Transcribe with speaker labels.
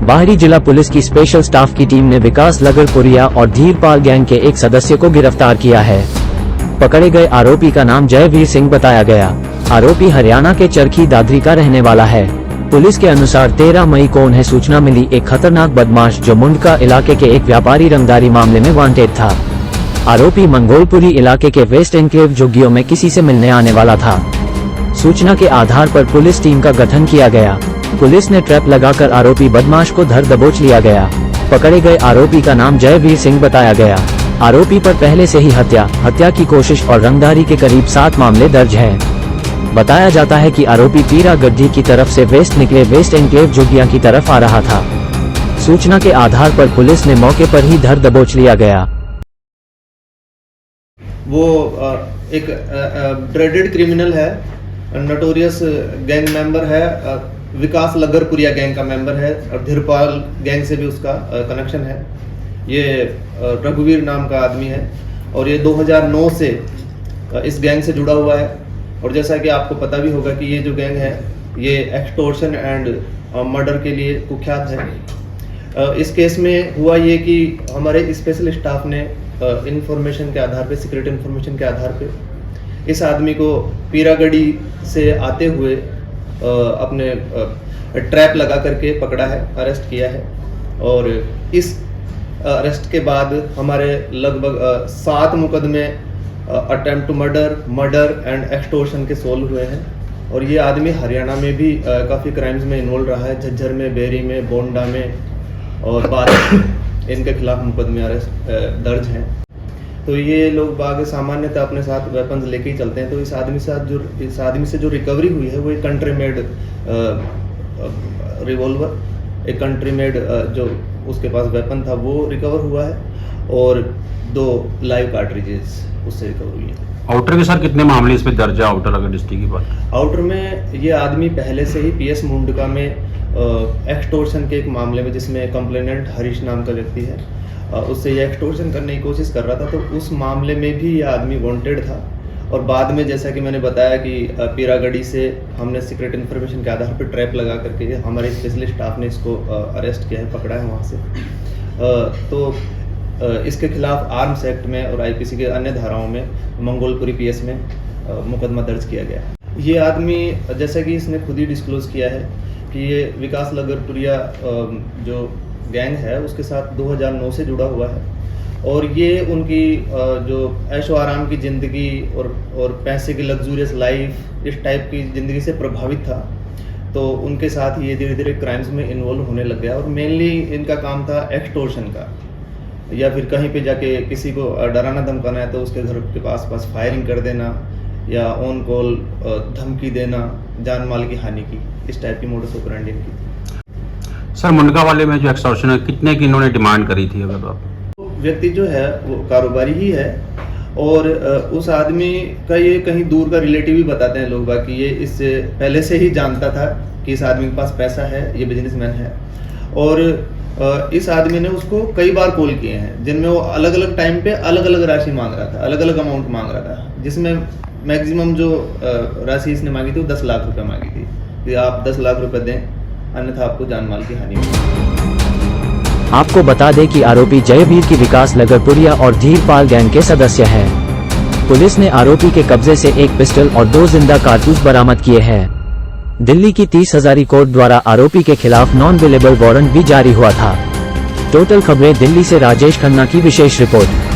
Speaker 1: बाहरी जिला पुलिस की स्पेशल स्टाफ की टीम ने विकास लगरपुरिया और धीरपाल गैंग के एक सदस्य को गिरफ्तार किया है। पकड़े गए आरोपी का नाम जयवीर सिंह बताया गया। आरोपी हरियाणा के चरखी दादरी का रहने वाला है। पुलिस के अनुसार 13 मई को उन्हें सूचना मिली एक खतरनाक बदमाश जो मुंडका इलाके के एक व्यापारी रंगदारी मामले में वांटेड था। आरोपी मंगोलपुरी इलाके के वेस्ट एनक्लेव जोगियों में किसी से मिलने आने वाला था। सूचना के आधार पर पुलिस टीम का गठन किया गया। पुलिस ने ट्रैप लगाकर आरोपी बदमाश को धर दबोच लिया गया। पकड़े गए आरोपी का नाम जयवीर सिंह बताया गया। आरोपी पर पहले से ही हत्या की कोशिश और रंगदारी के करीब 7 मामले दर्ज है। बताया जाता है कि आरोपी पीरा गड्ढी की तरफ से वेस्ट एनक्लेव जोगिया की तरफ आ रहा था। सूचना के आधार पर पुलिस ने मौके पर ही धर दबोच लिया गया।
Speaker 2: वो एक ड्रेडेड क्रिमिनल है, नोटोरियस गैंग मेंबर है, विकास लगरपुरिया गैंग का मेंबर है और धीरपाल गैंग से भी उसका कनेक्शन है। ये रघुवीर नाम का आदमी है और ये 2009 से इस गैंग से जुड़ा हुआ है। और जैसा कि आपको पता भी होगा कि ये जो गैंग है ये एक्सटॉर्शन एंड मर्डर के लिए कुख्यात है। इस केस में हुआ ये कि हमारे स्पेशल स्टाफ ने इंफॉर्मेशन के आधार पे, सीक्रेट इंफॉर्मेशन के आधार पे इस आदमी को पीरागढ़ी से आते हुए अपने ट्रैप लगा करके पकड़ा है, अरेस्ट किया है। और इस अरेस्ट के बाद हमारे लगभग 7 मुकदमे attempt to murder and extortion के सोल्व हुए हैं। और ये आदमी हरियाणा में भी काफ़ी क्राइम्स में इन्वॉल्व रहा है, झज्जर में, बेरी में, बोंडा में और बाद इनके खिलाफ मुकदमे दर्ज हैं। तो ये लोग बाग सामान्यतः अपने साथ वेपन्स लेके ही चलते हैं। तो इस आदमी से जो रिकवरी हुई है वो एक कंट्री मेड रिवॉल्वर, एक कंट्री मेड जो उसके पास वेपन था वो रिकवर हुआ है और 2 लाइव कार्ट्रिजेस उससे रिकवर हुई है।
Speaker 3: आउटर के सर कितने मामले इसमें दर्ज है? आउटर अगर डिस्ट्रिक्ट की बात,
Speaker 2: आउटर में ये आदमी पहले से ही PS मुंडका में एक्सटॉर्शन के एक मामले में, जिसमें कंप्लेनेंट हरीश नाम का व्यक्ति है, उससे ये एक्सटॉर्शन करने की कोशिश कर रहा था। तो उस मामले में भी ये आदमी वांटेड था। और बाद में जैसा कि मैंने बताया कि पीरागढ़ी से हमने सीक्रेट इन्फॉर्मेशन के आधार पर ट्रैप लगा करके हमारे स्पेशलिस्ट स्टाफ ने इसको अरेस्ट किया है, पकड़ा है वहाँ से। तो इसके खिलाफ आर्म्स एक्ट में और IPC के अन्य धाराओं में मंगोलपुरी PS में मुकदमा दर्ज किया गया है। ये आदमी, जैसा कि इसने खुद ही डिस्क्लोज किया है कि ये विकास लगरपुरिया जो गैंग है उसके साथ 2009 से जुड़ा हुआ है। और ये उनकी जो ऐशो आराम की ज़िंदगी और पैसे की लग्जूरियस लाइफ, इस टाइप की ज़िंदगी से प्रभावित था। तो उनके साथ ये धीरे धीरे क्राइम्स में इन्वॉल्व होने लग गया। और मेनली इनका काम था एक्सटॉर्शन का, या फिर कहीं पे जाके किसी को डराना धमकाना है तो उसके घर के पास फायरिंग कर देना, या ऑन कॉल धमकी देना, जान माल की हानि की, इस टाइप की मोडस ऑपरेंडी इनकी थी।
Speaker 3: सर मुंडका वाले में जो एक्सटॉर्शन है कितने की इन्होंने डिमांड करी थी? अगर आप
Speaker 2: व्यक्ति जो है वो कारोबारी ही है और उस आदमी का ये कहीं दूर का रिलेटिव ही बताते हैं लोग, बाकी ये इससे पहले से ही जानता था कि इस आदमी के पास पैसा है, ये बिजनेसमैन है। और इस आदमी ने उसको कई बार कॉल किए हैं जिनमें वो अलग अलग टाइम पे अलग अलग राशि मांग रहा था, अलग अलग अमाउंट मांग रहा था, जिसमें मैक्सिमम जो राशि इसने मांगी थी वो 10 लाख रुपए मांगी थी कि आप 10 लाख रुपए दें अन्यथा आपको जान माल की हानि होगी।
Speaker 1: आपको बता दें कि आरोपी जयवीर की विकास लगरपुरिया और धीरपाल गैंग के सदस्य हैं। पुलिस ने आरोपी के कब्जे से एक पिस्टल और 2 जिंदा कारतूस बरामद किए हैं। दिल्ली की 30 हजारी कोर्ट द्वारा आरोपी के खिलाफ नॉन अवेलेबल वारंट भी जारी हुआ था। टोटल खबरें दिल्ली से राजेश खन्ना की विशेष रिपोर्ट।